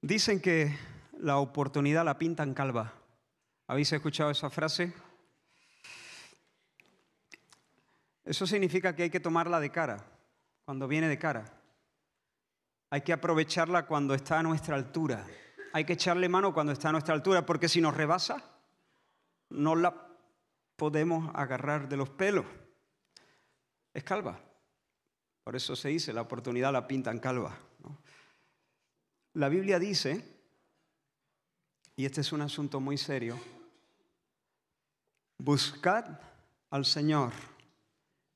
Dicen que la oportunidad la pintan calva. ¿Habéis escuchado esa frase? Eso significa que hay que tomarla de cara, cuando viene de cara. Hay que aprovecharla cuando está a nuestra altura. Hay que echarle mano cuando está a nuestra altura, porque si nos rebasa, no la podemos agarrar de los pelos. Es calva. Por eso se dice, la oportunidad la pintan calva, ¿no? La Biblia dice, y este es un asunto muy serio, buscad al Señor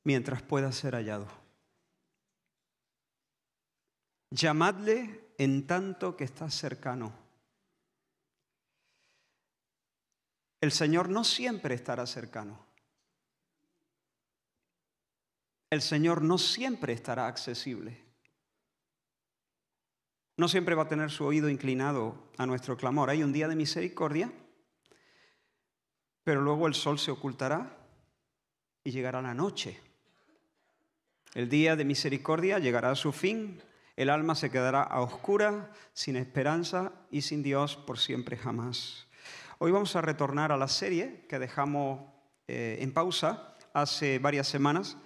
mientras pueda ser hallado. Llamadle en tanto que está cercano. El Señor no siempre estará cercano. El Señor no siempre estará accesible. No siempre va a tener su oído inclinado a nuestro clamor. Hay un día de misericordia, pero luego el sol se ocultará y llegará la noche. El día de misericordia llegará a su fin, el alma se quedará a oscuras, sin esperanza y sin Dios por siempre jamás. Hoy vamos a retornar a la serie que dejamos en pausa hace varias semanas,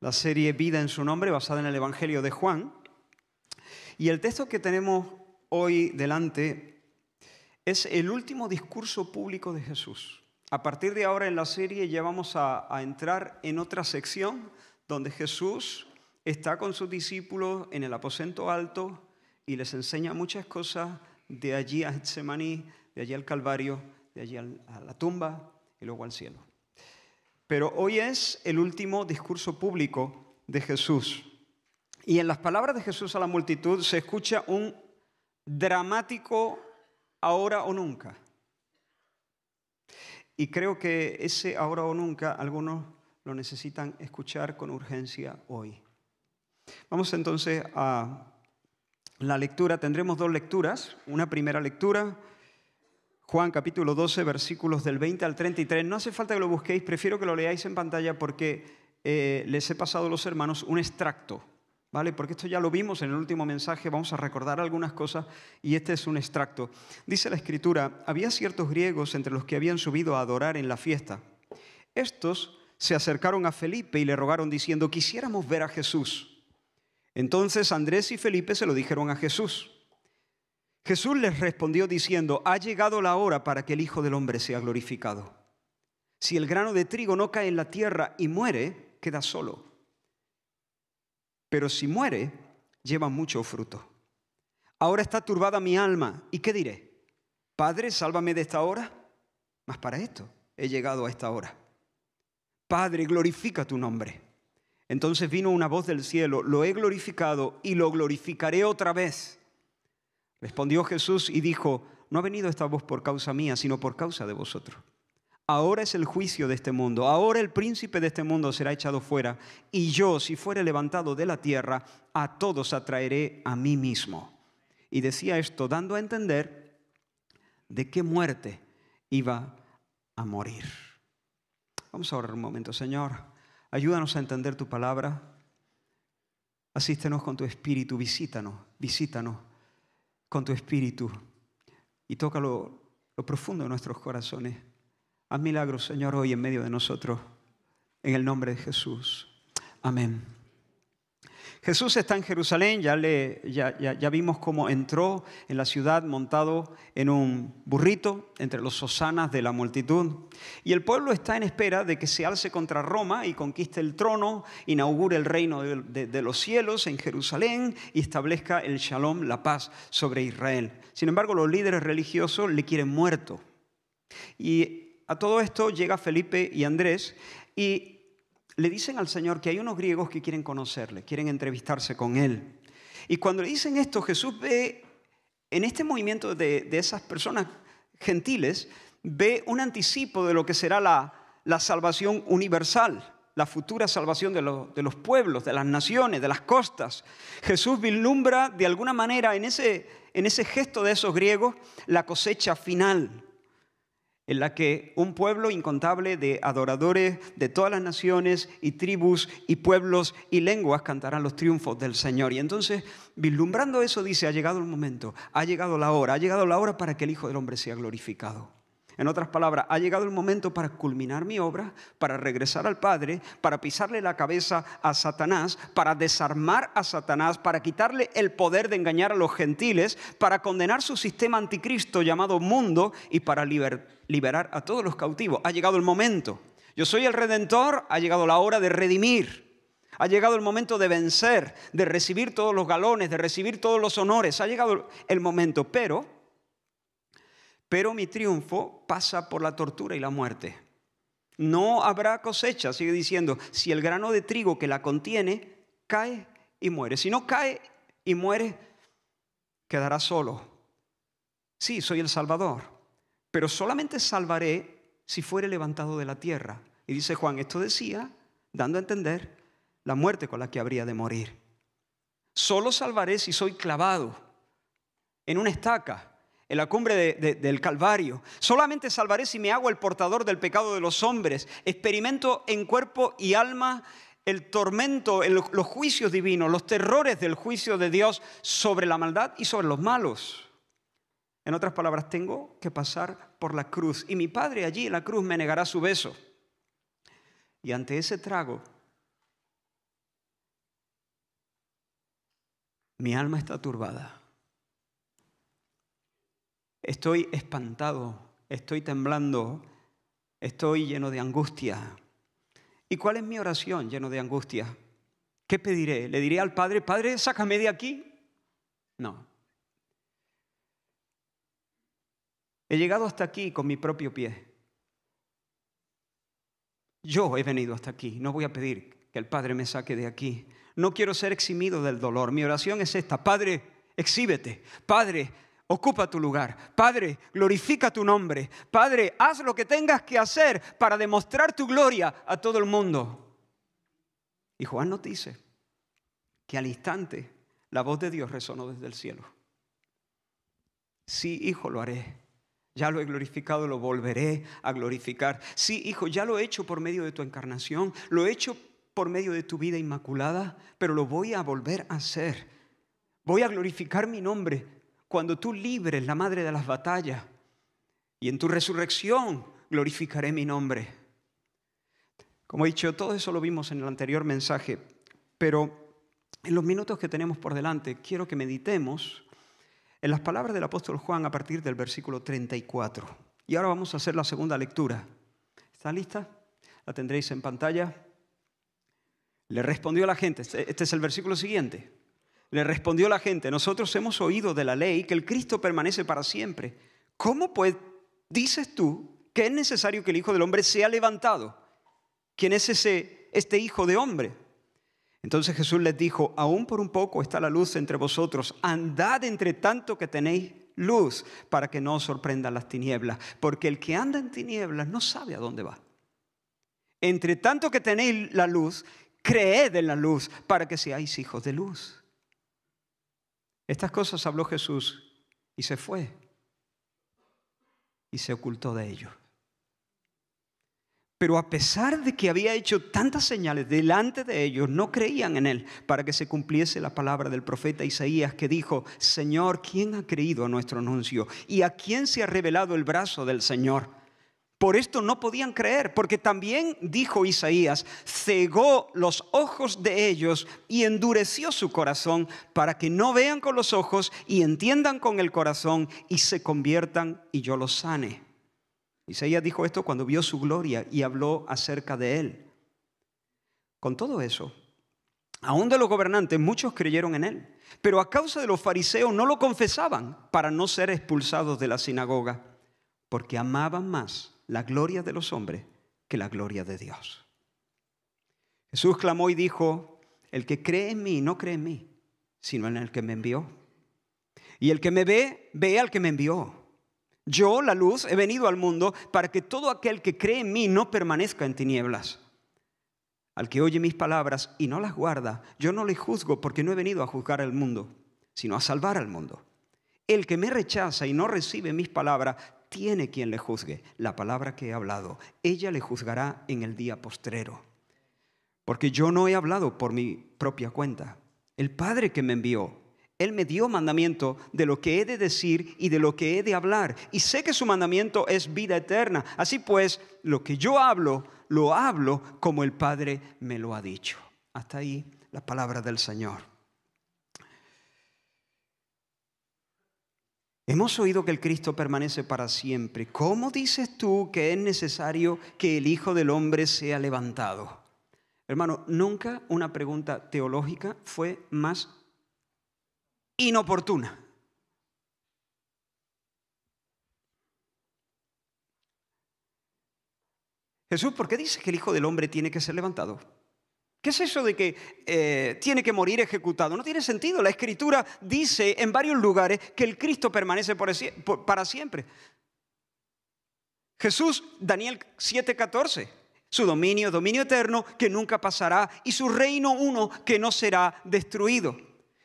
la serie Vida en su nombre, basada en el Evangelio de Juan. Y el texto que tenemos hoy delante es el último discurso público de Jesús. A partir de ahora en la serie ya vamos a entrar en otra sección donde Jesús está con sus discípulos en el aposento alto y les enseña muchas cosas de allí a Getsemaní, de allí al Calvario, de allí a la tumba y luego al cielo. Pero hoy es el último discurso público de Jesús. Y en las palabras de Jesús a la multitud se escucha un dramático ahora o nunca. Y creo que ese ahora o nunca algunos lo necesitan escuchar con urgencia hoy. Vamos entonces a la lectura. Tendremos dos lecturas. Una primera lectura, Juan capítulo 12, versículos del 20 al 33. No hace falta que lo busquéis, prefiero que lo leáis en pantalla porque les he pasado a los hermanos un extracto. ¿Vale? Porque esto ya lo vimos en el último mensaje, vamos a recordar algunas cosas y este es un extracto. Dice la Escritura, había ciertos griegos entre los que habían subido a adorar en la fiesta. Estos se acercaron a Felipe y le rogaron diciendo, quisiéramos ver a Jesús. Entonces Andrés y Felipe se lo dijeron a Jesús. Jesús les respondió diciendo, ha llegado la hora para que el Hijo del Hombre sea glorificado. Si el grano de trigo no cae en la tierra y muere, queda solo. Pero si muere, lleva mucho fruto. Ahora está turbada mi alma. ¿Y qué diré? Padre, sálvame de esta hora. Mas para esto he llegado a esta hora. Padre, glorifica tu nombre. Entonces vino una voz del cielo. Lo he glorificado y lo glorificaré otra vez. Respondió Jesús y dijo, no ha venido esta voz por causa mía, sino por causa de vosotros. Ahora es el juicio de este mundo. Ahora el príncipe de este mundo será echado fuera. Y yo, si fuere levantado de la tierra, a todos atraeré a mí mismo. Y decía esto dando a entender de qué muerte iba a morir. Vamos a orar un momento. Señor, ayúdanos a entender tu palabra. Asístenos con tu espíritu. Visítanos con tu espíritu. Y toca lo profundo de nuestros corazones. Haz milagros, Señor, hoy en medio de nosotros, en el nombre de Jesús. Amén. Jesús está en Jerusalén, ya vimos cómo entró en la ciudad montado en un burrito entre los hosanas de la multitud. Y el pueblo está en espera de que se alce contra Roma y conquiste el trono, inaugure el reino de los cielos en Jerusalén y establezca el shalom, la paz sobre Israel. Sin embargo, los líderes religiosos le quieren muerto. Y a todo esto llega Felipe y Andrés y le dicen al Señor que hay unos griegos que quieren conocerle, quieren entrevistarse con él. Y cuando le dicen esto, Jesús ve en este movimiento de esas personas gentiles, ve un anticipo de lo que será la salvación universal, la futura salvación de los pueblos, de las naciones, de las costas. Jesús vislumbra de alguna manera en ese gesto de esos griegos la cosecha final. en la que un pueblo incontable de adoradores de todas las naciones y tribus y pueblos y lenguas cantarán los triunfos del Señor. Y entonces, vislumbrando eso, dice, ha llegado el momento, ha llegado la hora para que el Hijo del Hombre sea glorificado. En otras palabras, ha llegado el momento para culminar mi obra, para regresar al Padre, para pisarle la cabeza a Satanás, para desarmar a Satanás, para quitarle el poder de engañar a los gentiles, para condenar su sistema anticristo llamado mundo y para liberar a todos los cautivos. Ha llegado el momento. Yo soy el Redentor, ha llegado la hora de redimir. Ha llegado el momento de vencer, de recibir todos los galones, de recibir todos los honores. Ha llegado el momento, pero mi triunfo pasa por la tortura y la muerte. No habrá cosecha, sigue diciendo, si el grano de trigo que la contiene cae y muere. Si no cae y muere, quedará solo. Sí, soy el Salvador, pero solamente salvaré si fuere levantado de la tierra. Y dice Juan, esto decía, dando a entender la muerte con la que habría de morir. Solo salvaré si soy clavado en una estaca, en la cumbre del Calvario. Solamente salvaré si me hago el portador del pecado de los hombres. Experimento en cuerpo y alma el tormento, los juicios divinos, los terrores del juicio de Dios sobre la maldad y sobre los malos. En otras palabras, tengo que pasar por la cruz. Y mi Padre allí en la cruz me negará su beso. Y ante ese trago, mi alma está turbada. Estoy espantado, estoy temblando, estoy lleno de angustia. ¿Y cuál es mi oración lleno de angustia? ¿Qué pediré? ¿Le diré al Padre, Padre, sácame de aquí? No. He llegado hasta aquí con mi propio pie. Yo he venido hasta aquí, no voy a pedir que el Padre me saque de aquí. No quiero ser eximido del dolor. Mi oración es esta, Padre, exhíbete. Padre, ocupa tu lugar. Padre, glorifica tu nombre. Padre, haz lo que tengas que hacer para demostrar tu gloria a todo el mundo. Y Juan nos dice que al instante la voz de Dios resonó desde el cielo. Sí, hijo, lo haré. Ya lo he glorificado, lo volveré a glorificar. Sí, hijo, ya lo he hecho por medio de tu encarnación. Lo he hecho por medio de tu vida inmaculada, pero lo voy a volver a hacer. Voy a glorificar mi nombre cuando tú libres la madre de las batallas, y en tu resurrección glorificaré mi nombre. Como he dicho, todo eso lo vimos en el anterior mensaje, pero en los minutos que tenemos por delante quiero que meditemos en las palabras del apóstol Juan a partir del versículo 34. Y ahora vamos a hacer la segunda lectura. ¿Está lista? La tendréis en pantalla. Le respondió la gente, este es el versículo siguiente. Le respondió la gente, nosotros hemos oído de la ley que el Cristo permanece para siempre. ¿Cómo pues dices tú que es necesario que el Hijo del Hombre sea levantado? ¿Quién es este Hijo de Hombre? Entonces Jesús les dijo, aún por un poco está la luz entre vosotros. Andad entre tanto que tenéis luz, para que no os sorprendan las tinieblas. Porque el que anda en tinieblas no sabe a dónde va. Entre tanto que tenéis la luz, creed en la luz, para que seáis hijos de luz. Estas cosas habló Jesús y se fue y se ocultó de ellos. Pero a pesar de que había hecho tantas señales delante de ellos, no creían en él, para que se cumpliese la palabra del profeta Isaías que dijo, Señor, ¿quién ha creído a nuestro anuncio? ¿Y a quién se ha revelado el brazo del Señor? Por esto no podían creer, porque también dijo Isaías, cegó los ojos de ellos y endureció su corazón para que no vean con los ojos y entiendan con el corazón y se conviertan y yo los sane. Isaías dijo esto cuando vio su gloria y habló acerca de él. Con todo eso, aún de los gobernantes, muchos creyeron en él, pero a causa de los fariseos no lo confesaban para no ser expulsados de la sinagoga, porque amaban más la gloria de los hombres que la gloria de Dios. Jesús clamó y dijo, el que cree en mí no cree en mí, sino en el que me envió. Y el que me ve, ve al que me envió. Yo, la luz, he venido al mundo para que todo aquel que cree en mí no permanezca en tinieblas. Al que oye mis palabras y no las guarda, yo no le juzgo porque no he venido a juzgar al mundo, sino a salvar al mundo. El que me rechaza y no recibe mis palabras, tiene quien le juzgue. La palabra que he hablado, ella le juzgará en el día postrero. Porque yo no he hablado por mi propia cuenta. El Padre que me envió, Él me dio mandamiento de lo que he de decir y de lo que he de hablar. Y sé que su mandamiento es vida eterna. Así pues, lo que yo hablo, lo hablo como el Padre me lo ha dicho. Hasta ahí la palabra del Señor. Hemos oído que el Cristo permanece para siempre. ¿Cómo dices tú que es necesario que el Hijo del Hombre sea levantado? Hermano, nunca una pregunta teológica fue más inoportuna. Jesús, ¿por qué dices que el Hijo del Hombre tiene que ser levantado? ¿Qué es eso de que tiene que morir ejecutado? No tiene sentido. La Escritura dice en varios lugares que el Cristo permanece para siempre. Jesús, Daniel 7:14, su dominio eterno que nunca pasará y su reino uno que no será destruido.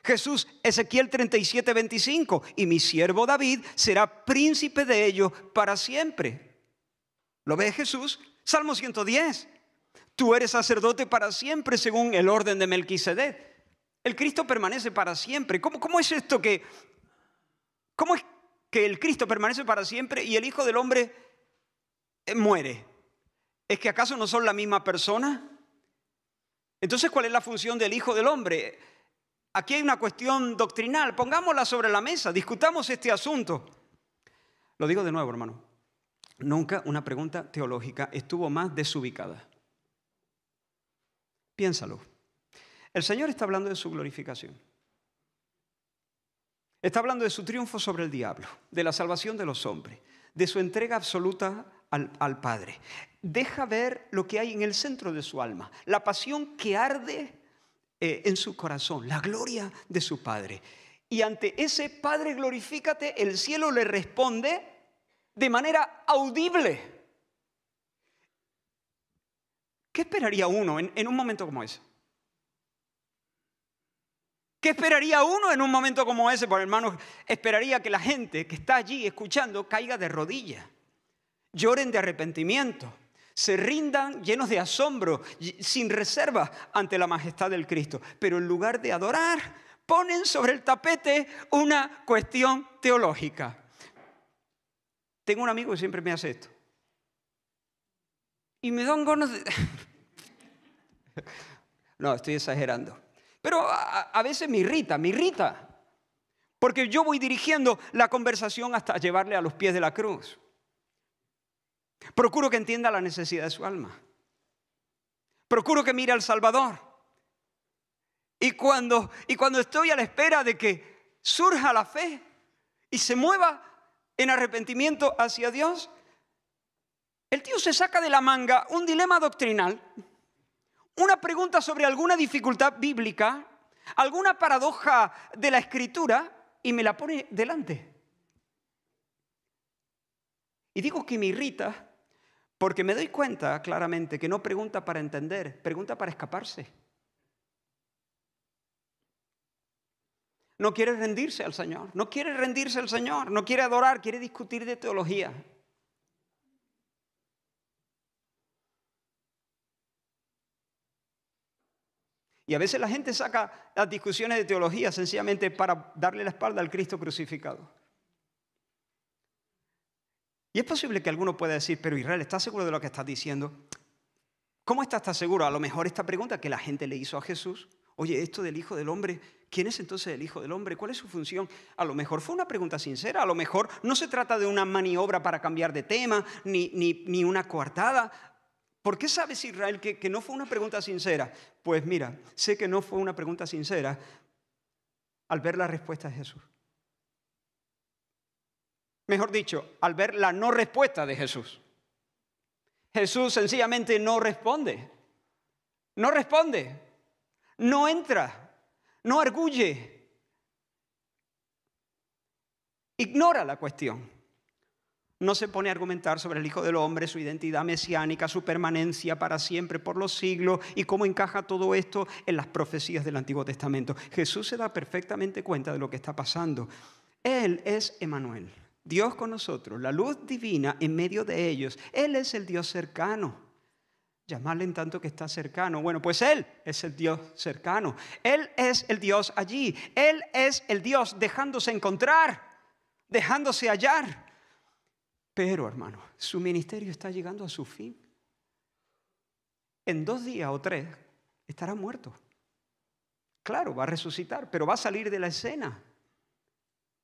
Jesús, Ezequiel 37:25, y mi siervo David será príncipe de ellos para siempre. ¿Lo ves, Jesús? Salmo 110. Tú eres sacerdote para siempre según el orden de Melquisedec. El Cristo permanece para siempre. ¿Cómo es esto cómo es que el Cristo permanece para siempre y el Hijo del Hombre muere? ¿Es que acaso no son la misma persona? Entonces, ¿cuál es la función del Hijo del Hombre? Aquí hay una cuestión doctrinal. Pongámosla sobre la mesa, discutamos este asunto. Lo digo de nuevo, hermano. Nunca una pregunta teológica estuvo más desubicada. Piénsalo. El Señor está hablando de su glorificación. Está hablando de su triunfo sobre el diablo, de la salvación de los hombres, de su entrega absoluta al Padre. Deja ver lo que hay en el centro de su alma, la pasión que arde en su corazón, la gloria de su Padre. Y ante ese Padre glorifícate, el cielo le responde de manera audible. ¿Qué esperaría uno en un momento como ese? ¿Qué esperaría uno en un momento como ese? Pues, hermanos, esperaría que la gente que está allí escuchando caiga de rodillas, lloren de arrepentimiento, se rindan llenos de asombro, sin reserva ante la majestad del Cristo. Pero en lugar de adorar, ponen sobre el tapete una cuestión teológica. Tengo un amigo que siempre me hace esto. Y me dan ganas de... No, estoy exagerando. Pero a veces me irrita. Porque yo voy dirigiendo la conversación hasta llevarle a los pies de la cruz. Procuro que entienda la necesidad de su alma. Procuro que mire al Salvador. Y cuando estoy a la espera de que surja la fe y se mueva en arrepentimiento hacia Dios, el tío se saca de la manga un dilema doctrinal, una pregunta sobre alguna dificultad bíblica, alguna paradoja de la Escritura y me la pone delante. Y digo que me irrita porque me doy cuenta claramente que no pregunta para entender, pregunta para escaparse. No quiere rendirse al Señor, no quiere adorar, quiere discutir de teología. Y a veces la gente saca las discusiones de teología sencillamente para darle la espalda al Cristo crucificado. Y es posible que alguno pueda decir, pero Israel, ¿estás seguro de lo que estás diciendo? ¿Cómo estás seguro? A lo mejor esta pregunta que la gente le hizo a Jesús, oye, esto del Hijo del Hombre, ¿quién es entonces el Hijo del Hombre? ¿Cuál es su función? A lo mejor fue una pregunta sincera, a lo mejor no se trata de una maniobra para cambiar de tema, ni una coartada. ¿Por qué sabes, Israel, que no fue una pregunta sincera? Pues mira, sé que no fue una pregunta sincera al ver la respuesta de Jesús. Mejor dicho, al ver la no respuesta de Jesús. Jesús sencillamente no responde. No responde. No entra. No arguye. Ignora la cuestión. No se pone a argumentar sobre el Hijo del Hombre, su identidad mesiánica, su permanencia para siempre por los siglos y cómo encaja todo esto en las profecías del Antiguo Testamento. Jesús se da perfectamente cuenta de lo que está pasando. Él es Emmanuel, Dios con nosotros, la luz divina en medio de ellos. Él es el Dios cercano. Llamarle en tanto que está cercano. Bueno, pues Él es el Dios cercano. Él es el Dios allí. Él es el Dios dejándose encontrar, dejándose hallar. Pero, hermano, su ministerio está llegando a su fin. En 2 días o 3 estará muerto. Claro, va a resucitar, pero va a salir de la escena.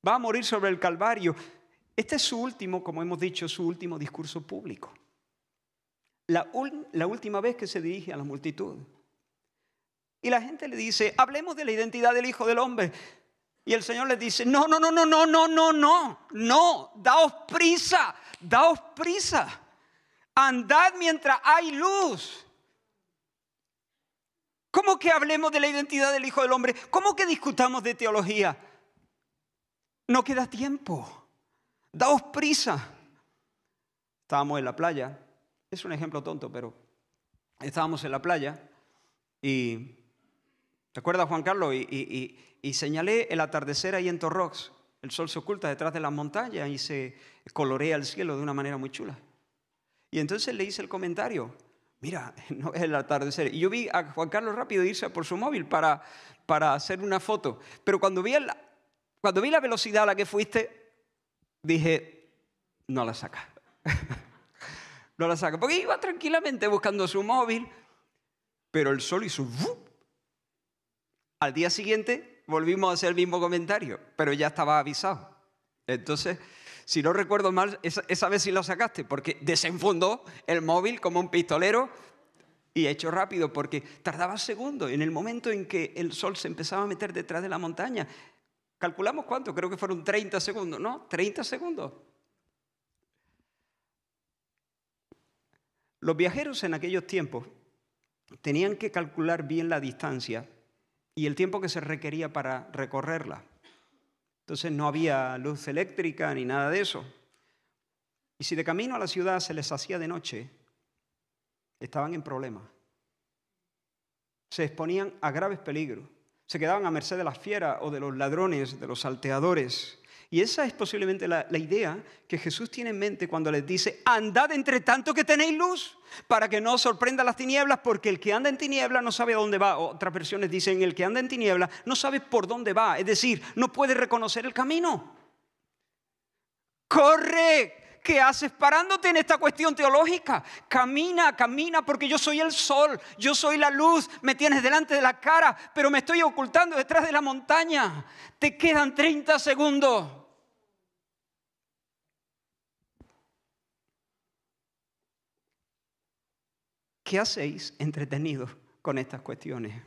Va a morir sobre el Calvario. Este es su último, como hemos dicho, su último discurso público. La última vez que se dirige a la multitud. Y la gente le dice, hablemos de la identidad del Hijo del Hombre. Y el Señor les dice, no, daos prisa, andad mientras hay luz. ¿Cómo que hablemos de la identidad del Hijo del Hombre? ¿Cómo que discutamos de teología? No queda tiempo, daos prisa. Estábamos en la playa, es un ejemplo tonto, pero estábamos en la playa y, ¿te acuerdas, Juan Carlos? Y señalé el atardecer ahí en Torrox. El sol se oculta detrás de las montañas y se colorea el cielo de una manera muy chula. Y entonces le hice el comentario, mira, no es el atardecer. Y yo vi a Juan Carlos rápido irse por su móvil para hacer una foto. Pero cuando vi la velocidad a la que fuiste, dije, no la saca. No la saca. Porque iba tranquilamente buscando su móvil, pero el sol hizo... Al día siguiente volvimos a hacer el mismo comentario, pero ya estaba avisado. Entonces, si no recuerdo mal, esa vez sí lo sacaste, porque desenfundó el móvil como un pistolero y hecho rápido, porque tardaba segundos. En el momento en que el sol se empezaba a meter detrás de la montaña, ¿calculamos cuánto? Creo que fueron 30 segundos, ¿no? 30 segundos. Los viajeros en aquellos tiempos tenían que calcular bien la distancia y el tiempo que se requería para recorrerla. Entonces no había luz eléctrica ni nada de eso. Y si de camino a la ciudad se les hacía de noche, estaban en problemas. Se exponían a graves peligros. Se quedaban a merced de las fieras o de los ladrones, de los salteadores. Y esa es posiblemente la idea que Jesús tiene en mente cuando les dice, andad entre tanto que tenéis luz, para que no os sorprendan las tinieblas, porque el que anda en tinieblas no sabe a dónde va. Otras versiones dicen, el que anda en tinieblas no sabe por dónde va, es decir, no puede reconocer el camino. ¡Corre! ¿Qué haces parándote en esta cuestión teológica? Camina, porque yo soy el sol, yo soy la luz, me tienes delante de la cara, pero me estoy ocultando detrás de la montaña. Te quedan 30 segundos. ¿Qué hacéis entretenidos con estas cuestiones?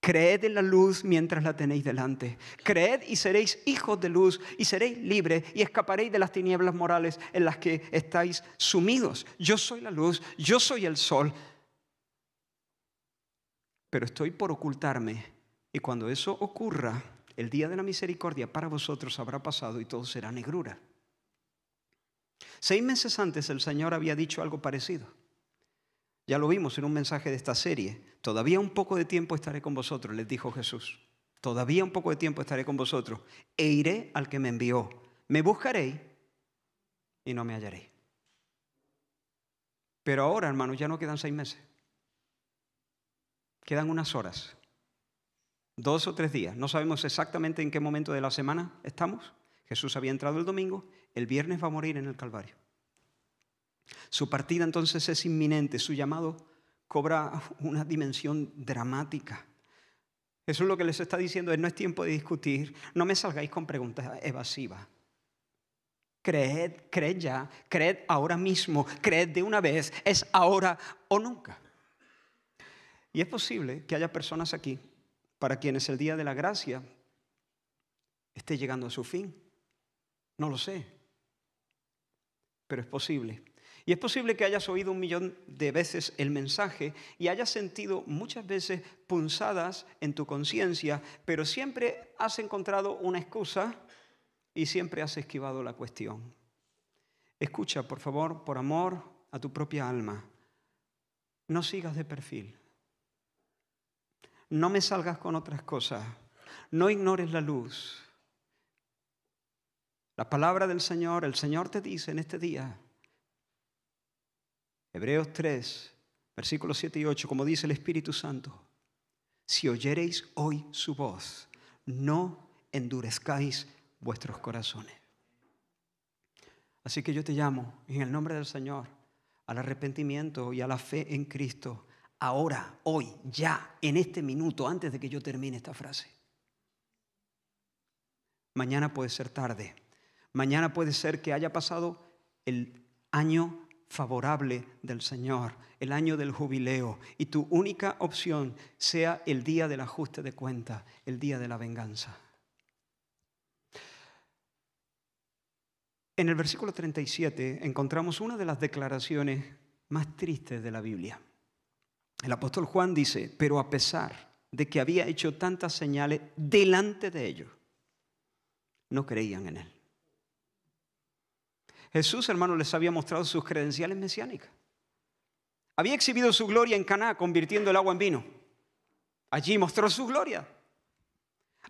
Creed en la luz mientras la tenéis delante. Creed y seréis hijos de luz y seréis libres y escaparéis de las tinieblas morales en las que estáis sumidos. Yo soy la luz, yo soy el sol. Pero estoy por ocultarme y cuando eso ocurra, el día de la misericordia para vosotros habrá pasado y todo será negrura. 6 meses antes el Señor había dicho algo parecido. Ya lo vimos en un mensaje de esta serie. Todavía un poco de tiempo estaré con vosotros, les dijo Jesús. Todavía un poco de tiempo estaré con vosotros. E iré al que me envió. Me buscaréis y no me hallaréis. Pero ahora, hermanos, ya no quedan 6 meses. Quedan unas horas. 2 o 3 días. No sabemos exactamente en qué momento de la semana estamos. Jesús había entrado el domingo. El viernes va a morir en el Calvario. Su partida entonces es inminente, su llamado cobra una dimensión dramática. Jesús lo que les está diciendo es, no es tiempo de discutir, no me salgáis con preguntas evasivas. Creed ya, creed ahora mismo, creed de una vez, es ahora o nunca. Y es posible que haya personas aquí para quienes el día de la gracia esté llegando a su fin. No lo sé, pero es posible. Y es posible que hayas oído 1.000.000 de veces el mensaje y hayas sentido muchas veces punzadas en tu conciencia, pero siempre has encontrado una excusa y siempre has esquivado la cuestión. Escucha, por favor, por amor a tu propia alma. No sigas de perfil. No me salgas con otras cosas. No ignores la luz. La palabra del Señor, el Señor te dice en este día, Hebreos 3, versículos 7 y 8, como dice el Espíritu Santo, si oyereis hoy su voz, no endurezcáis vuestros corazones. Así que yo te llamo en el nombre del Señor al arrepentimiento y a la fe en Cristo. Ahora, hoy, ya, en este minuto, antes de que yo termine esta frase. Mañana puede ser tarde. Mañana puede ser que haya pasado el año favorable del Señor, el año del jubileo, y tu única opción sea el día del ajuste de cuentas, el día de la venganza. En el versículo 37 encontramos una de las declaraciones más tristes de la Biblia. El apóstol Juan dice, pero a pesar de que había hecho tantas señales delante de ellos, no creían en él. Jesús, hermanos, les había mostrado sus credenciales mesiánicas. Había exhibido su gloria en Caná, convirtiendo el agua en vino. Allí mostró su gloria.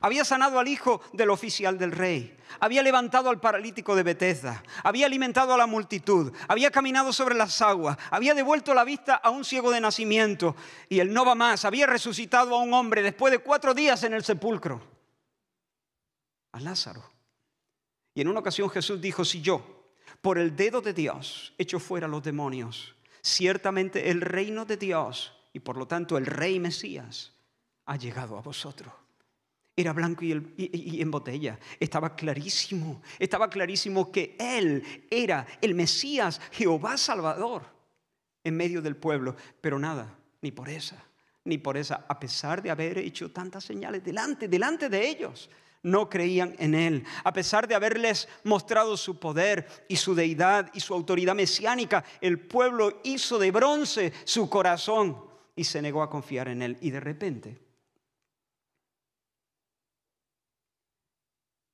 Había sanado al hijo del oficial del rey. Había levantado al paralítico de Betesda. Había alimentado a la multitud. Había caminado sobre las aguas. Había devuelto la vista a un ciego de nacimiento. Y él no va más. Había resucitado a un hombre después de 4 días en el sepulcro, a Lázaro. Y en una ocasión Jesús dijo, si yo, por el dedo de Dios, echo fuera los demonios, ciertamente el reino de Dios, y por lo tanto el rey Mesías, ha llegado a vosotros. Era blanco y en botella. Estaba clarísimo que Él era el Mesías, Jehová Salvador, en medio del pueblo. Pero nada, ni por esa, a pesar de haber hecho tantas señales delante de ellos, no creían en Él. A pesar de haberles mostrado su poder y su deidad y su autoridad mesiánica, el pueblo hizo de bronce su corazón y se negó a confiar en Él. Y de repente,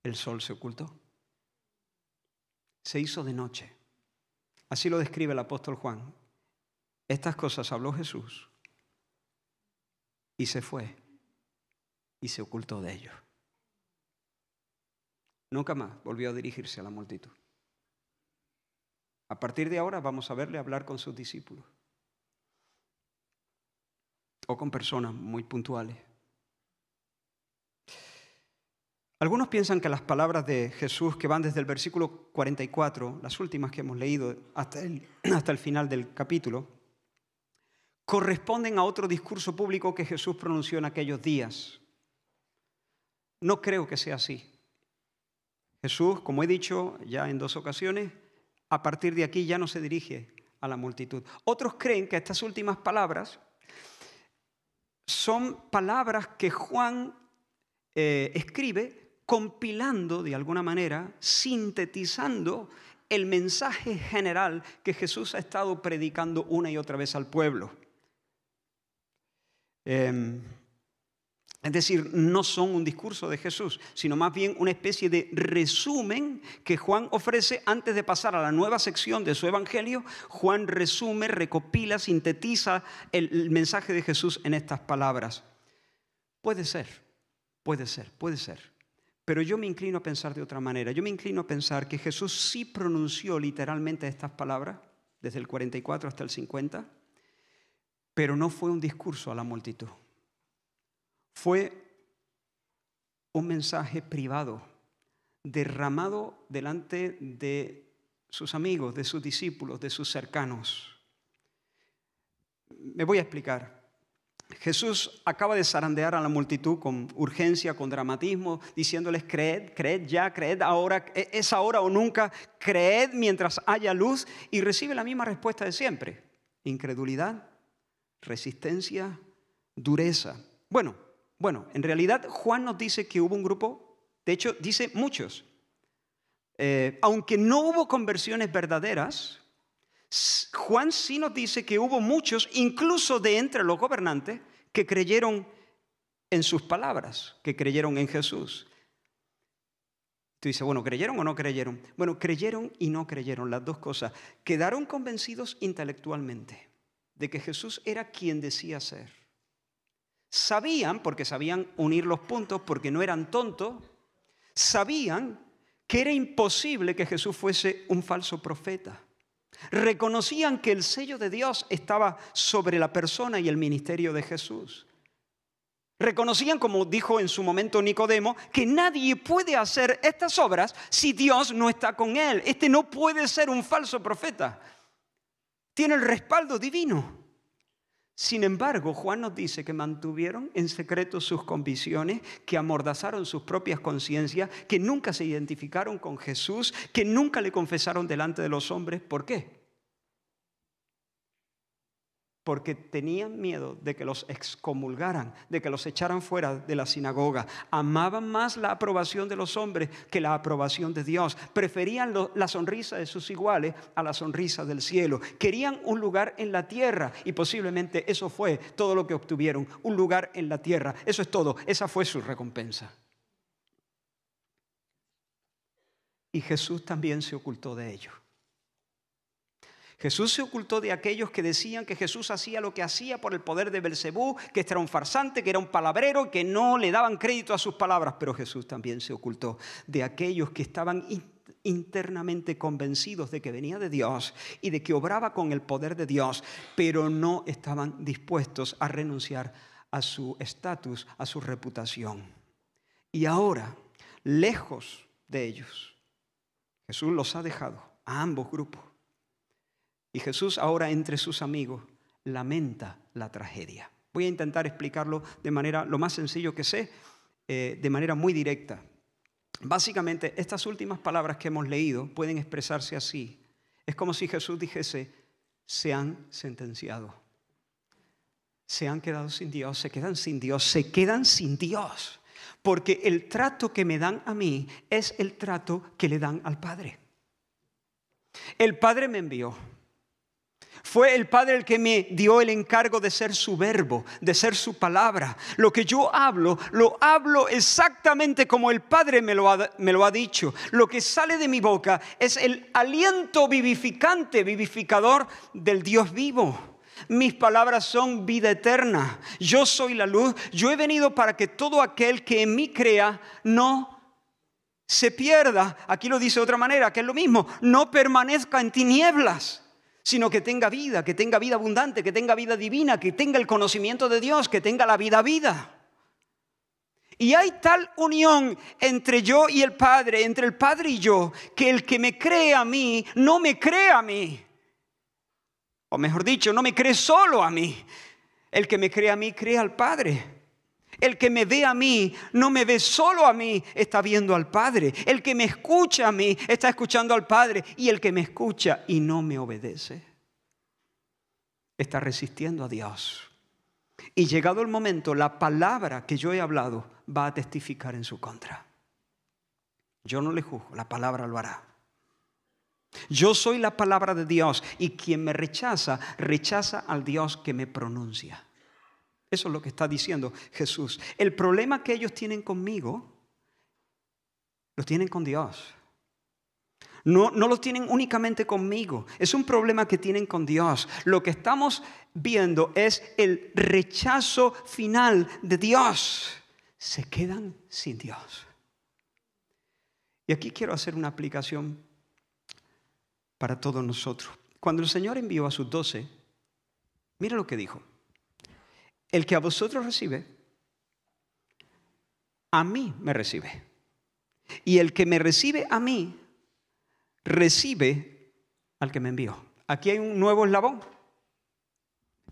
el sol se ocultó. Se hizo de noche. Así lo describe el apóstol Juan. Estas cosas habló Jesús y se fue y se ocultó de ellos. Nunca más volvió a dirigirse a la multitud. A partir de ahora vamos a verle hablar con sus discípulos o con personas muy puntuales. Algunos piensan que las palabras de Jesús, que van desde el versículo 44, las últimas que hemos leído hasta el final del capítulo, corresponden a otro discurso público que Jesús pronunció en aquellos días. No creo que sea así. Jesús, como he dicho ya en 2 ocasiones, a partir de aquí ya no se dirige a la multitud. Otros creen que estas últimas palabras son palabras que Juan escribe compilando de alguna manera, sintetizando el mensaje general que Jesús ha estado predicando una y otra vez al pueblo. Es decir, no son un discurso de Jesús, sino más bien una especie de resumen que Juan ofrece antes de pasar a la nueva sección de su evangelio. Juan resume, recopila, sintetiza el mensaje de Jesús en estas palabras. Puede ser. Pero yo me inclino a pensar de otra manera. Yo me inclino a pensar que Jesús sí pronunció literalmente estas palabras, desde el 44 hasta el 50, pero no fue un discurso a la multitud. Fue un mensaje privado, derramado delante de sus amigos, de sus discípulos, de sus cercanos. Me voy a explicar. Jesús acaba de zarandear a la multitud con urgencia, con dramatismo, diciéndoles: creed ya, creed ahora, es ahora o nunca, creed mientras haya luz, y recibe la misma respuesta de siempre: incredulidad, resistencia, dureza. Bueno, en realidad Juan nos dice que hubo un grupo, de hecho dice muchos, aunque no hubo conversiones verdaderas, Juan sí nos dice que hubo muchos, incluso de entre los gobernantes, que creyeron en sus palabras, que creyeron en Jesús. Tú dices, bueno, ¿creyeron o no creyeron? Bueno, creyeron y no creyeron, las dos cosas. Quedaron convencidos intelectualmente de que Jesús era quien decía ser. Sabían, porque sabían unir los puntos, porque no eran tontos, sabían que era imposible que Jesús fuese un falso profeta. Reconocían que el sello de Dios estaba sobre la persona y el ministerio de Jesús. Reconocían, como dijo en su momento Nicodemo, que nadie puede hacer estas obras si Dios no está con él. Este no puede ser un falso profeta. Tiene el respaldo divino. Sin embargo, Juan nos dice que mantuvieron en secreto sus convicciones, que amordazaron sus propias conciencias, que nunca se identificaron con Jesús, que nunca le confesaron delante de los hombres. ¿Por qué? Porque tenían miedo de que los excomulgaran, de que los echaran fuera de la sinagoga. Amaban más la aprobación de los hombres que la aprobación de Dios. Preferían la sonrisa de sus iguales a la sonrisa del cielo. Querían un lugar en la tierra y posiblemente eso fue todo lo que obtuvieron. Un lugar en la tierra. Eso es todo. Esa fue su recompensa. Y Jesús también se ocultó de ellos. Jesús se ocultó de aquellos que decían que Jesús hacía lo que hacía por el poder de Belcebú, que este era un farsante, que era un palabrero, que no le daban crédito a sus palabras. Pero Jesús también se ocultó de aquellos que estaban internamente convencidos de que venía de Dios y de que obraba con el poder de Dios, pero no estaban dispuestos a renunciar a su estatus, a su reputación. Y ahora, lejos de ellos, Jesús los ha dejado a ambos grupos. Y Jesús ahora entre sus amigos lamenta la tragedia. Voy a intentar explicarlo de manera lo más sencillo que sé, de manera muy directa. Básicamente, estas últimas palabras que hemos leído pueden expresarse así. Es como si Jesús dijese, se han sentenciado. Se han quedado sin Dios, se quedan sin Dios, se quedan sin Dios. Porque el trato que me dan a mí es el trato que le dan al Padre. El Padre me envió. Fue el Padre el que me dio el encargo de ser su verbo, de ser su palabra. Lo que yo hablo, lo hablo exactamente como el Padre me lo ha dicho. Lo que sale de mi boca es el aliento vivificante, vivificador del Dios vivo. Mis palabras son vida eterna. Yo soy la luz. Yo he venido para que todo aquel que en mí crea no se pierda. Aquí lo dice de otra manera, que es lo mismo. No permanezca en tinieblas, sino que tenga vida abundante, que tenga vida divina, que tenga el conocimiento de Dios, que tenga la vida. Y hay tal unión entre yo y el Padre, entre el Padre y yo, que el que me cree a mí, no me cree a mí. O mejor dicho, no me cree solo a mí. El que me cree a mí, cree al Padre. El que me ve a mí, no me ve solo a mí, está viendo al Padre. El que me escucha a mí, está escuchando al Padre. Y el que me escucha y no me obedece, está resistiendo a Dios. Y llegado el momento, la palabra que yo he hablado va a testificar en su contra. Yo no le juzgo, la palabra lo hará. Yo soy la palabra de Dios y quien me rechaza, rechaza al Dios que me pronuncia. Eso es lo que está diciendo Jesús. El problema que ellos tienen conmigo, lo tienen con Dios. No lo tienen únicamente conmigo. Es un problema que tienen con Dios. Lo que estamos viendo es el rechazo final de Dios. Se quedan sin Dios. Y aquí quiero hacer una aplicación para todos nosotros. Cuando el Señor envió a sus 12, mira lo que dijo. El que a vosotros recibe, a mí me recibe. Y el que me recibe a mí, recibe al que me envió. Aquí hay un nuevo eslabón.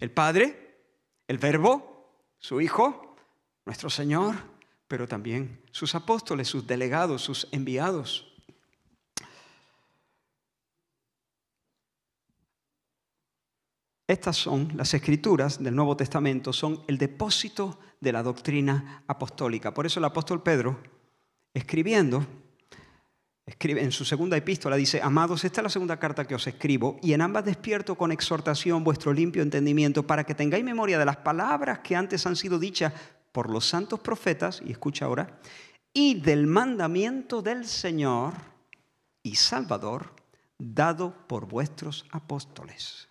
El Padre, el Verbo, su Hijo, nuestro Señor, pero también sus apóstoles, sus delegados, sus enviados. Estas son las escrituras del Nuevo Testamento, son el depósito de la doctrina apostólica. Por eso el apóstol Pedro, escribe en su segunda epístola, dice: amados, esta es la segunda carta que os escribo, y en ambas despierto con exhortación vuestro limpio entendimiento, para que tengáis memoria de las palabras que antes han sido dichas por los santos profetas, y escucha ahora, y del mandamiento del Señor y Salvador, dado por vuestros apóstoles.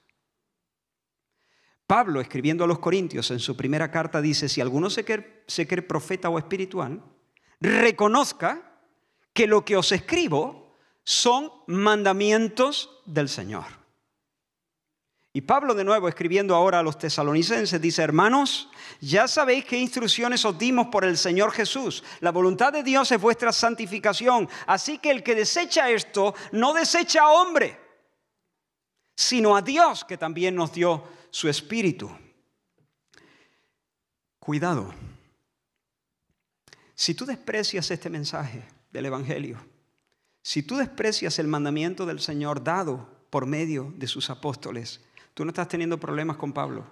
Pablo, escribiendo a los Corintios en su primera carta, dice: si alguno se cree profeta o espiritual, reconozca que lo que os escribo son mandamientos del Señor. Y Pablo, de nuevo, escribiendo ahora a los tesalonicenses, dice: hermanos, ya sabéis qué instrucciones os dimos por el Señor Jesús. La voluntad de Dios es vuestra santificación. Así que el que desecha esto, no desecha a hombre, sino a Dios, que también nos dio su Espíritu. Cuidado. Si tú desprecias este mensaje del Evangelio, si tú desprecias el mandamiento del Señor dado por medio de sus apóstoles, tú no estás teniendo problemas con Pablo.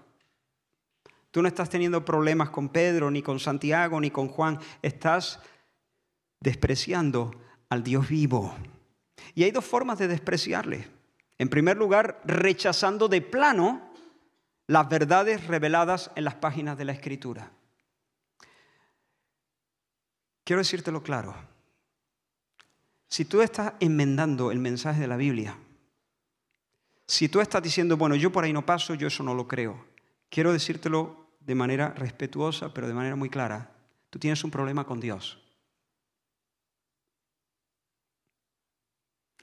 Tú no estás teniendo problemas con Pedro, ni con Santiago, ni con Juan. Estás despreciando al Dios vivo. Y hay dos formas de despreciarle. En primer lugar, rechazando de plano las verdades reveladas en las páginas de la Escritura. Quiero decírtelo claro. Si tú estás enmendando el mensaje de la Biblia, si tú estás diciendo, bueno, yo por ahí no paso, yo eso no lo creo, quiero decírtelo de manera respetuosa, pero de manera muy clara. Tú tienes un problema con Dios.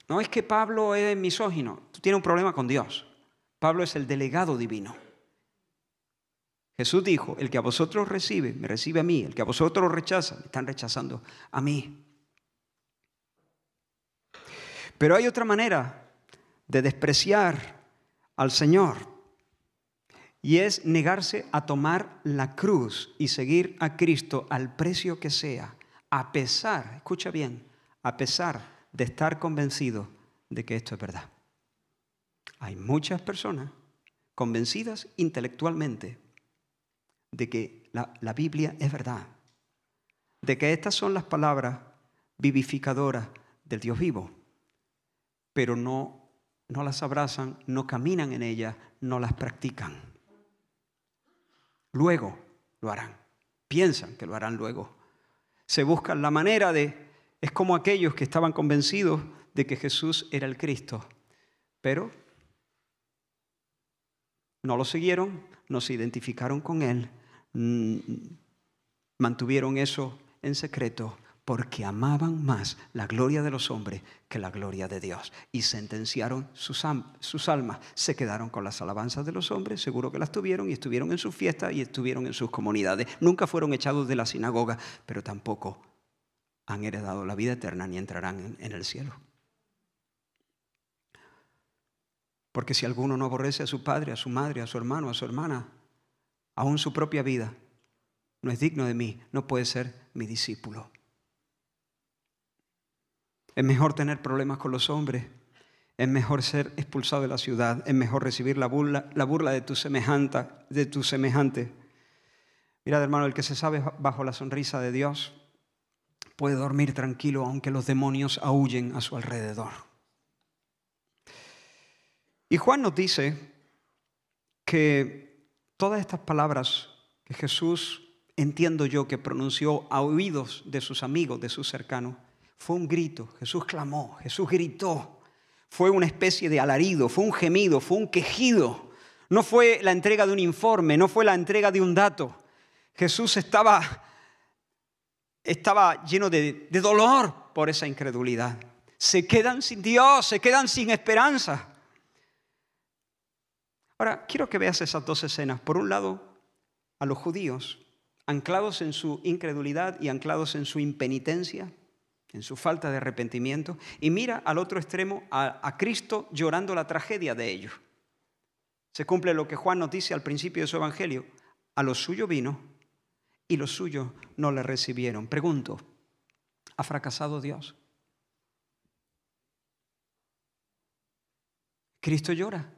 No es que Pablo es misógino, tú tienes un problema con Dios. Pablo es el delegado divino. Jesús dijo: el que a vosotros recibe, me recibe a mí. El que a vosotros rechaza, me están rechazando a mí. Pero hay otra manera de despreciar al Señor, y es negarse a tomar la cruz y seguir a Cristo al precio que sea, a pesar, escucha bien, a pesar de estar convencido de que esto es verdad. Hay muchas personas convencidas intelectualmente de que la Biblia es verdad, de que estas son las palabras vivificadoras del Dios vivo, pero no las abrazan, no caminan en ellas, no las practican. Luego lo harán, piensan que lo harán luego. Se buscan la manera es como aquellos que estaban convencidos de que Jesús era el Cristo, pero no lo siguieron, no se identificaron con Él, mantuvieron eso en secreto porque amaban más la gloria de los hombres que la gloria de Dios, y sentenciaron sus almas. Se quedaron con las alabanzas de los hombres, seguro que las tuvieron, y estuvieron en sus fiestas y estuvieron en sus comunidades. Nunca fueron echados de la sinagoga, pero tampoco han heredado la vida eterna ni entrarán en el cielo. Porque si alguno no aborrece a su padre, a su madre, a su hermano, a su hermana, aún su propia vida, no es digno de mí, no puede ser mi discípulo. Es mejor tener problemas con los hombres, es mejor ser expulsado de la ciudad, es mejor recibir la burla de tu semejante. Mirad, hermano, el que se sabe bajo la sonrisa de Dios puede dormir tranquilo aunque los demonios aúllen a su alrededor. Y Juan nos dice que todas estas palabras que Jesús, entiendo yo, que pronunció a oídos de sus amigos, de sus cercanos, fue un grito. Jesús clamó, Jesús gritó. Fue una especie de alarido, fue un gemido, fue un quejido. No fue la entrega de un informe, no fue la entrega de un dato. Jesús estaba lleno de dolor por esa incredulidad. Se quedan sin Dios, se quedan sin esperanza. Ahora, quiero que veas esas dos escenas. Por un lado, a los judíos, anclados en su incredulidad y anclados en su impenitencia, en su falta de arrepentimiento. Y mira al otro extremo, a Cristo llorando la tragedia de ellos. Se cumple lo que Juan nos dice al principio de su evangelio: a los suyos vino y los suyos no le recibieron. Pregunto, ¿ha fracasado Dios? Cristo llora.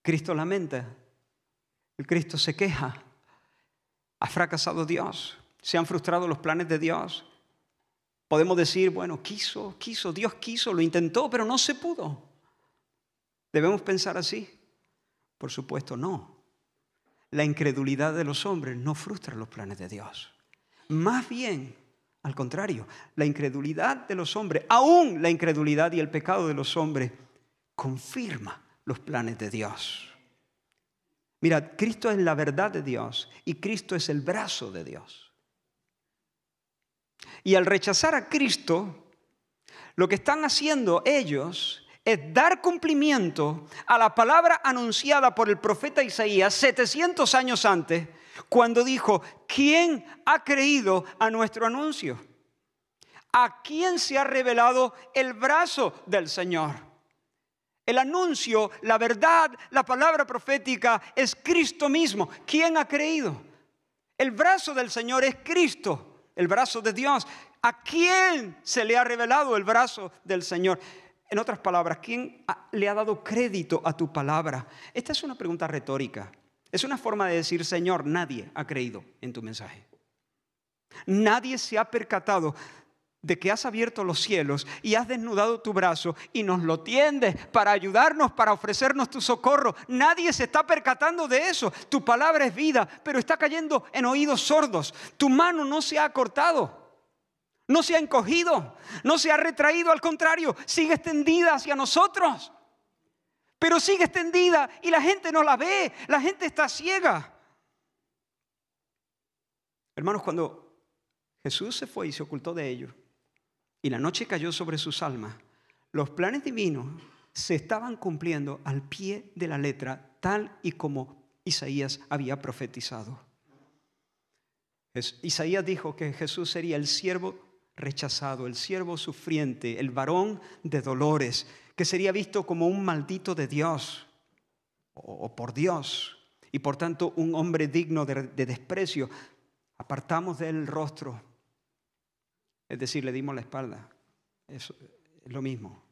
Cristo lamenta. El Cristo se queja. ¿Ha fracasado Dios? ¿Se han frustrado los planes de Dios? Podemos decir, bueno, Dios quiso, lo intentó, pero no se pudo. ¿Debemos pensar así? Por supuesto, no. La incredulidad de los hombres no frustra los planes de Dios. Más bien, al contrario, la incredulidad de los hombres, aún la incredulidad y el pecado de los hombres, confirma los planes de Dios. Mira, Cristo es la verdad de Dios y Cristo es el brazo de Dios. Y al rechazar a Cristo, lo que están haciendo ellos es dar cumplimiento a la palabra anunciada por el profeta Isaías 700 años antes, cuando dijo: ¿quién ha creído a nuestro anuncio? ¿A quién se ha revelado el brazo del Señor? El anuncio, la verdad, la palabra profética es Cristo mismo. ¿Quién ha creído? El brazo del Señor es Cristo, el brazo de Dios. ¿A quién se le ha revelado el brazo del Señor? En otras palabras, ¿quién le ha dado crédito a tu palabra? Esta es una pregunta retórica. Es una forma de decir: Señor, nadie ha creído en tu mensaje. Nadie se ha percatado de que has abierto los cielos y has desnudado tu brazo y nos lo tiendes para ayudarnos, para ofrecernos tu socorro. Nadie se está percatando de eso. Tu palabra es vida, pero está cayendo en oídos sordos. Tu mano no se ha acortado, no se ha encogido, no se ha retraído, al contrario, sigue extendida hacia nosotros. Pero sigue extendida y la gente no la ve, la gente está ciega. Hermanos, cuando Jesús se fue y se ocultó de ellos, y la noche cayó sobre sus almas, los planes divinos se estaban cumpliendo al pie de la letra, tal y como Isaías había profetizado. Isaías dijo que Jesús sería el siervo rechazado, el siervo sufriente, el varón de dolores, que sería visto como un maldito de Dios o por Dios, y por tanto un hombre digno de desprecio. Apartamos de él el rostro, es decir, le dimos la espalda. Eso es lo mismo.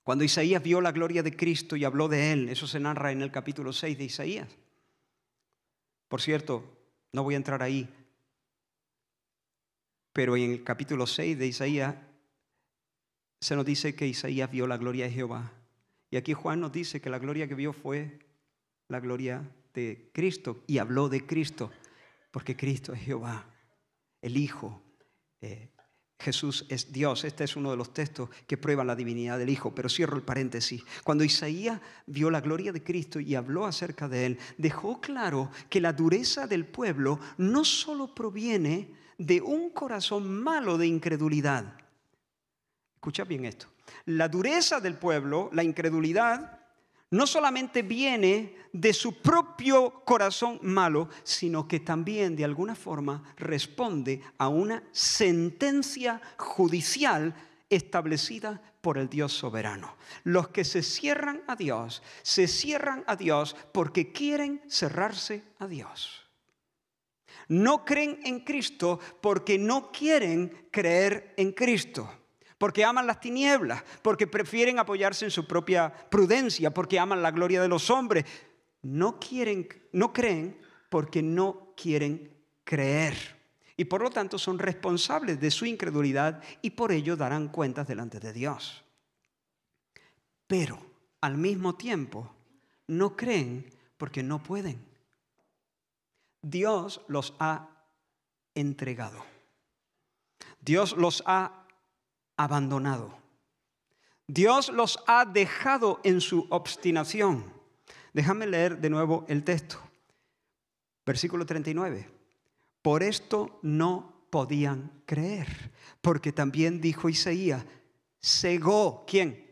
Cuando Isaías vio la gloria de Cristo y habló de él, eso se narra en el capítulo 6 de Isaías. Por cierto, no voy a entrar ahí, pero en el capítulo 6 de Isaías se nos dice que Isaías vio la gloria de Jehová. Y aquí Juan nos dice que la gloria que vio fue la gloria de Cristo, y habló de Cristo, porque Cristo es Jehová, el Hijo. Jesús es Dios. Este es uno de los textos que prueban la divinidad del Hijo. Pero cierro el paréntesis. Cuando Isaías vio la gloria de Cristo y habló acerca de él, dejó claro que la dureza del pueblo no solo proviene de un corazón malo de incredulidad. Escucha bien esto. La dureza del pueblo, la incredulidad, no solamente viene de su propio corazón malo, sino que también de alguna forma responde a una sentencia judicial establecida por el Dios soberano. Los que se cierran a Dios porque quieren cerrarse a Dios. No creen en Cristo porque no quieren creer en Cristo. Porque aman las tinieblas, porque prefieren apoyarse en su propia prudencia, porque aman la gloria de los hombres. No creen porque no quieren creer. Y por lo tanto son responsables de su incredulidad y por ello darán cuentas delante de Dios. Pero al mismo tiempo no creen porque no pueden. Dios los ha entregado. Dios los ha abandonado. Dios los ha dejado en su obstinación. Déjame leer de nuevo el texto. Versículo 39. Por esto no podían creer, porque también dijo Isaías, cegó, ¿quién?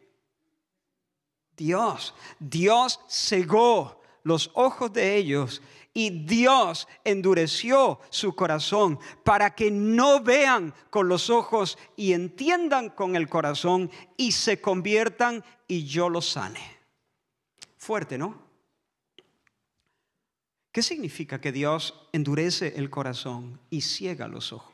Dios. Dios cegó los ojos de ellos y Dios endureció su corazón para que no vean con los ojos y entiendan con el corazón y se conviertan y yo los sane. Fuerte, ¿no? ¿Qué significa que Dios endurece el corazón y ciega los ojos?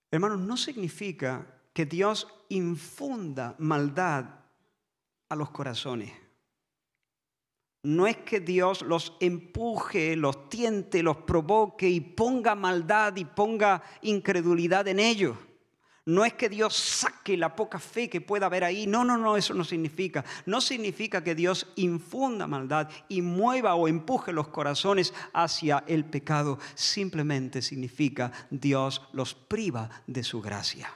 Hermanos, no significa que Dios infunda maldad a los corazones. No es que Dios los empuje, los tiente, los provoque y ponga maldad y ponga incredulidad en ellos. No es que Dios saque la poca fe que pueda haber ahí. No, eso no significa. No significa que Dios infunda maldad y mueva o empuje los corazones hacia el pecado. Simplemente significa Dios los priva de su gracia.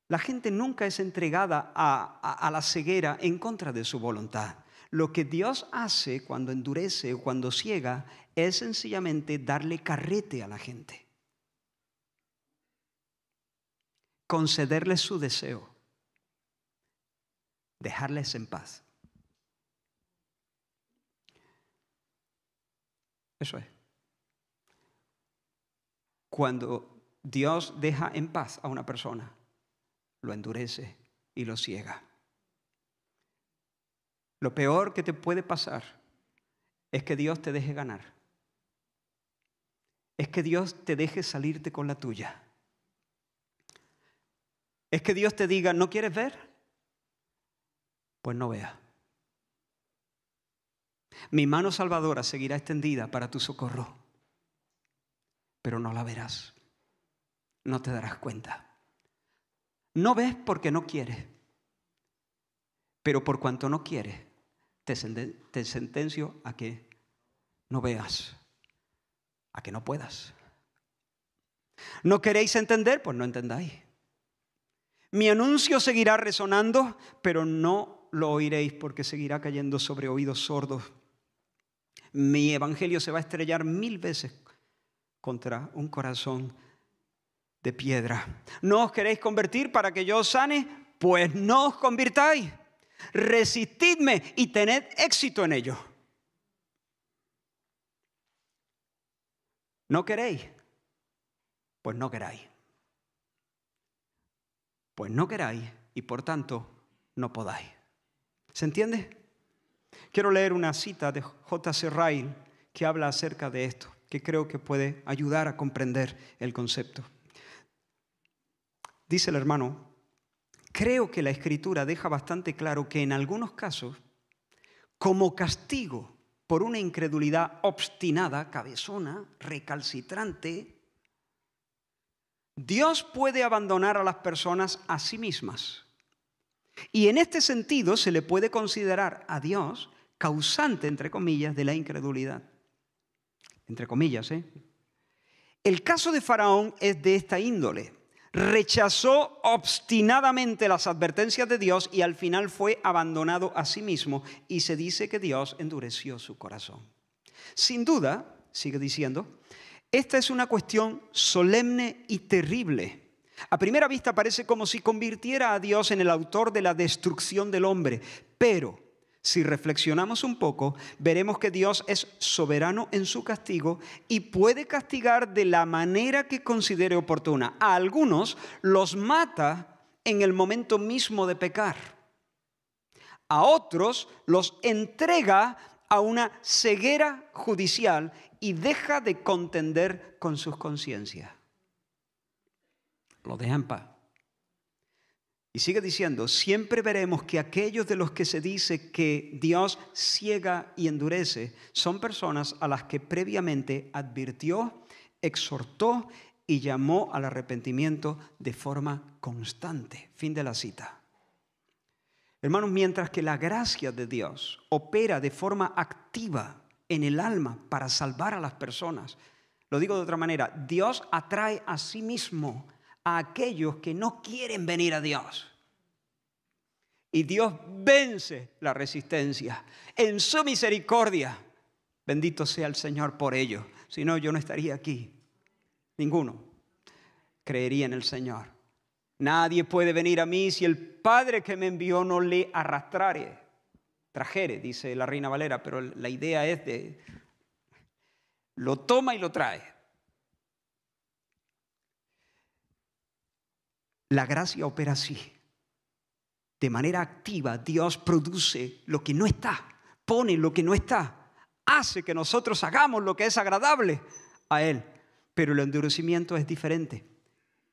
La gente nunca es entregada a la ceguera en contra de su voluntad. Lo que Dios hace cuando endurece o cuando ciega es sencillamente darle carrete a la gente. Concederles su deseo. Dejarles en paz. Eso es. Cuando Dios deja en paz a una persona, lo endurece y lo ciega. Lo peor que te puede pasar es que Dios te deje ganar. Es que Dios te deje salirte con la tuya. Es que Dios te diga, ¿no quieres ver? Pues no veas. Mi mano salvadora seguirá extendida para tu socorro, pero no la verás. No te darás cuenta. No ves porque no quieres, pero por cuanto no quieres, te sentencio a que no veas, a que no puedas. ¿No queréis entender? Pues no entendáis. Mi anuncio seguirá resonando, pero no lo oiréis porque seguirá cayendo sobre oídos sordos. Mi evangelio se va a estrellar 1000 veces contra un corazón de piedra. ¿No os queréis convertir para que yo os sane? Pues no os convirtáis. Resistidme y tened éxito en ello. ¿No queréis? Pues no queráis. Pues no queráis y por tanto no podáis. ¿Se entiende? Quiero leer una cita de J.C. Ryle que habla acerca de esto, que creo que puede ayudar a comprender el concepto. Dice el hermano, creo que la Escritura deja bastante claro que en algunos casos, como castigo por una incredulidad obstinada, cabezona, recalcitrante, Dios puede abandonar a las personas a sí mismas. Y en este sentido se le puede considerar a Dios causante, entre comillas, de la incredulidad. Entre comillas, ¿eh? El caso de Faraón es de esta índole. Rechazó obstinadamente las advertencias de Dios y al final fue abandonado a sí mismo. Y se dice que Dios endureció su corazón. Sin duda, sigue diciendo, esta es una cuestión solemne y terrible. A primera vista parece como si convirtiera a Dios en el autor de la destrucción del hombre. Pero si reflexionamos un poco, veremos que Dios es soberano en su castigo y puede castigar de la manera que considere oportuna. A algunos los mata en el momento mismo de pecar. A otros los entrega a una ceguera judicial y deja de contender con sus conciencias. Lo deja en paz. Y sigue diciendo, siempre veremos que aquellos de los que se dice que Dios ciega y endurece son personas a las que previamente advirtió, exhortó y llamó al arrepentimiento de forma constante. Fin de la cita. Hermanos, mientras que la gracia de Dios opera de forma activa en el alma para salvar a las personas, lo digo de otra manera, Dios atrae a sí mismo a aquellos que no quieren venir a Dios. Y Dios vence la resistencia en su misericordia. Bendito sea el Señor por ello. Si no, yo no estaría aquí. Ninguno creería en el Señor. Nadie puede venir a mí si el Padre que me envió no le arrastrare. Trajere, dice la Reina Valera, pero la idea es de lo toma y lo trae. La gracia opera así. De manera activa, Dios produce lo que no está, pone lo que no está, hace que nosotros hagamos lo que es agradable a Él. Pero el endurecimiento es diferente.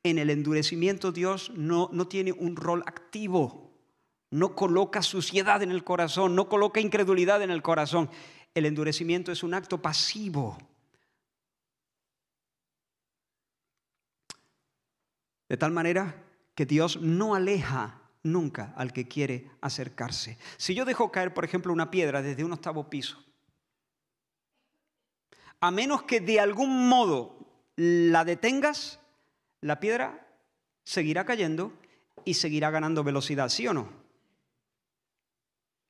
En el endurecimiento Dios no tiene un rol activo, no coloca suciedad en el corazón, no coloca incredulidad en el corazón. El endurecimiento es un acto pasivo. De tal manera que Dios no aleja nunca al que quiere acercarse. Si yo dejo caer, por ejemplo, una piedra desde un 8º piso, a menos que de algún modo la detengas, la piedra seguirá cayendo y seguirá ganando velocidad, ¿sí o no?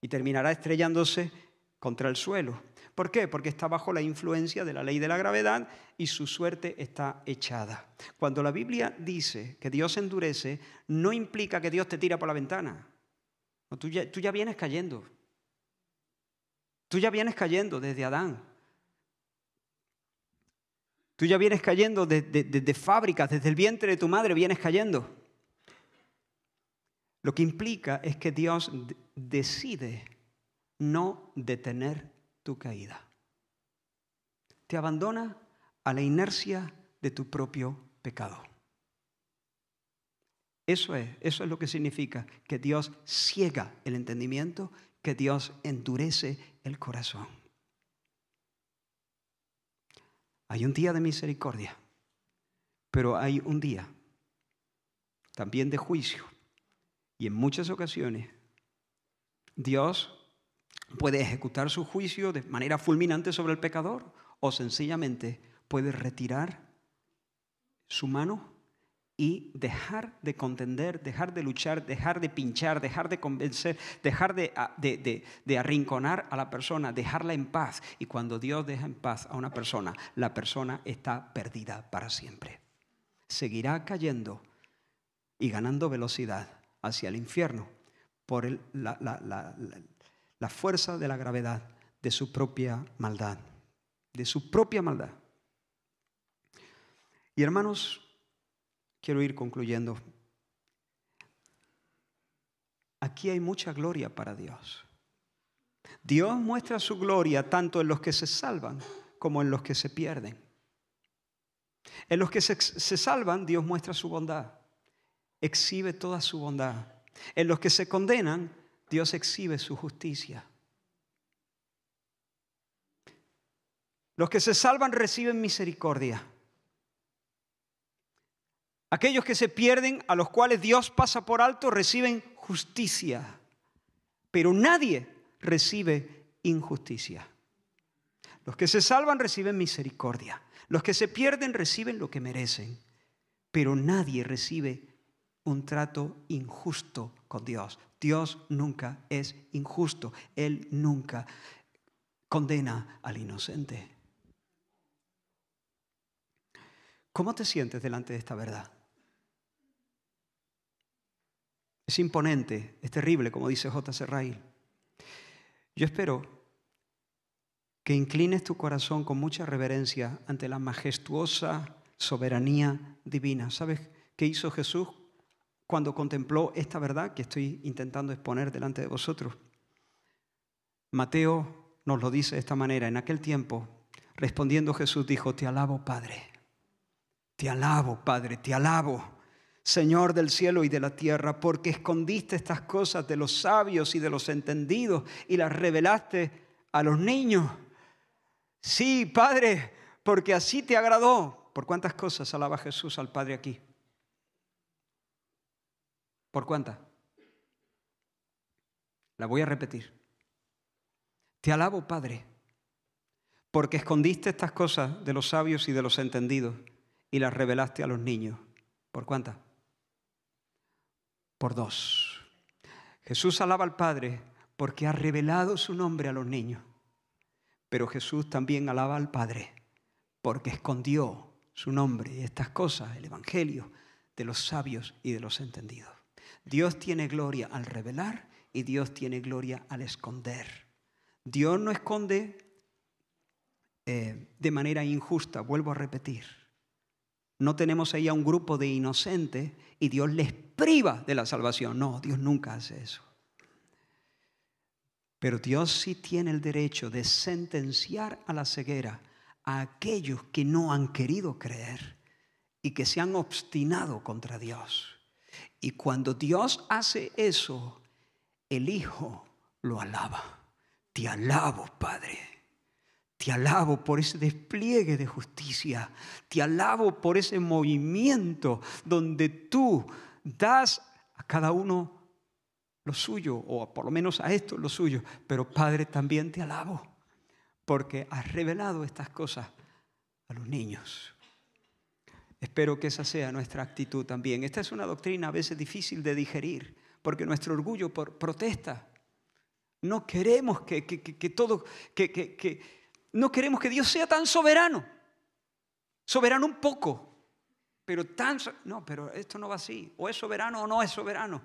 y terminará estrellándose contra el suelo. ¿Por qué? Porque está bajo la influencia de la ley de la gravedad y su suerte está echada. Cuando la Biblia dice que Dios endurece, no implica que Dios te tira por la ventana. No, tú ya vienes cayendo. Tú ya vienes cayendo desde Adán. Tú ya vienes cayendo desde fábricas, desde el vientre de tu madre vienes cayendo. Lo que implica es que Dios decide no detener tu caída. Te abandona a la inercia de tu propio pecado. Eso es lo que significa que Dios ciega el entendimiento, que Dios endurece el corazón. Hay un día de misericordia, pero hay un día también de juicio. Y en muchas ocasiones Dios puede ejecutar su juicio de manera fulminante sobre el pecador o sencillamente puede retirar su mano y dejar de contender, dejar de luchar, dejar de pinchar, dejar de convencer, dejar de arrinconar a la persona, dejarla en paz. Y cuando Dios deja en paz a una persona, la persona está perdida para siempre. Seguirá cayendo y ganando velocidad hacia el infierno por la fuerza de la gravedad de su propia maldad. De su propia maldad. Y hermanos, quiero ir concluyendo. Aquí hay mucha gloria para Dios. Dios muestra su gloria tanto en los que se salvan como en los que se pierden. En los que se salvan, Dios muestra su bondad. Exhibe toda su bondad. En los que se condenan, Dios exhibe su justicia. Los que se salvan reciben misericordia. Aquellos que se pierden, a los cuales Dios pasa por alto, reciben justicia. Pero nadie recibe injusticia. Los que se salvan reciben misericordia. Los que se pierden reciben lo que merecen. Pero nadie recibe un trato injusto con Dios. Dios nunca es injusto. Él nunca condena al inocente. ¿Cómo te sientes delante de esta verdad? Es imponente, es terrible, como dice J.C. Ryle. Yo espero que inclines tu corazón con mucha reverencia ante la majestuosa soberanía divina. ¿Sabes qué hizo Jesús cuando contempló esta verdad que estoy intentando exponer delante de vosotros? Mateo nos lo dice de esta manera. En aquel tiempo, respondiendo Jesús dijo: Te alabo, Padre. Te alabo, Padre, te alabo, Señor del cielo y de la tierra, porque escondiste estas cosas de los sabios y de los entendidos y las revelaste a los niños. Sí, Padre, porque así te agradó. ¿Por cuántas cosas alaba Jesús al Padre aquí? ¿Por cuántas? La voy a repetir. Te alabo, Padre, porque escondiste estas cosas de los sabios y de los entendidos y las revelaste a los niños. ¿Por cuántas? Por 2. Jesús alaba al Padre porque ha revelado su nombre a los niños. Pero Jesús también alaba al Padre porque escondió su nombre y estas cosas, el Evangelio, de los sabios y de los entendidos. Dios tiene gloria al revelar y Dios tiene gloria al esconder. Dios no esconde de manera injusta, vuelvo a repetir. No tenemos ahí a un grupo de inocentes y Dios les priva de la salvación. No, Dios nunca hace eso. Pero Dios sí tiene el derecho de sentenciar a la ceguera a aquellos que no han querido creer y que se han obstinado contra Dios. Y cuando Dios hace eso, el Hijo lo alaba. Te alabo, Padre. Te alabo por ese despliegue de justicia. Te alabo por ese movimiento donde tú das a cada uno lo suyo, o por lo menos a esto lo suyo. Pero Padre, también te alabo porque has revelado estas cosas a los niños. Espero que esa sea nuestra actitud también. Esta es una doctrina a veces difícil de digerir porque nuestro orgullo protesta. No queremos no queremos que Dios sea tan soberano. Soberano un poco, pero no, pero esto no va así. O es soberano o no es soberano.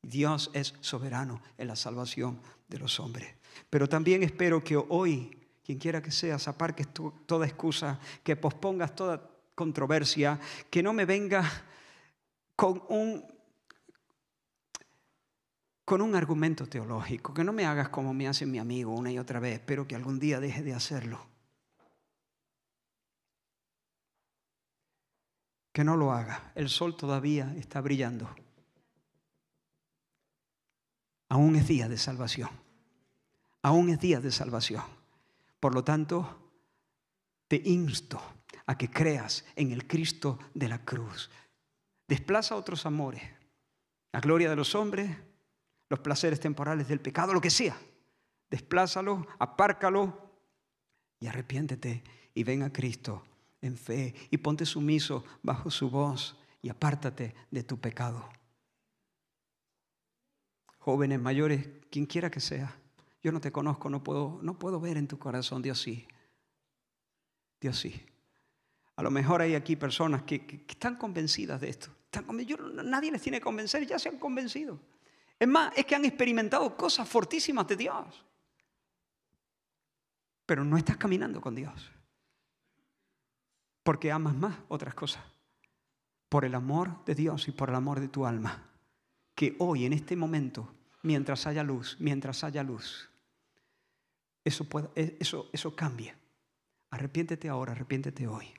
Dios es soberano en la salvación de los hombres. Pero también espero que hoy, quien quiera que seas, aparques toda excusa, que pospongas toda controversia, que no me venga con un argumento teológico, que no me hagas como me hace mi amigo una y otra vez. Espero que algún día deje de hacerlo. Que no lo haga. El sol todavía está brillando. Aún es día de salvación. Aún es día de salvación. Por lo tanto, te insto a que creas en el Cristo de la cruz. Desplaza otros amores. La gloria de los hombres, los placeres temporales del pecado, lo que sea. Desplázalo, apárcalo y arrepiéntete y ven a Cristo en fe y ponte sumiso bajo su voz y apártate de tu pecado. Jóvenes, mayores, quien quiera que sea, yo no te conozco, no puedo ver en tu corazón. Dios sí. Dios sí. A lo mejor hay aquí personas que están convencidas de esto. Nadie les tiene que convencer, ya se han convencido. Es más, es que han experimentado cosas fortísimas de Dios. Pero no estás caminando con Dios. Porque amas más otras cosas. Por el amor de Dios y por el amor de tu alma. Que hoy, en este momento, mientras haya luz, eso cambia. Arrepiéntete ahora, arrepiéntete hoy.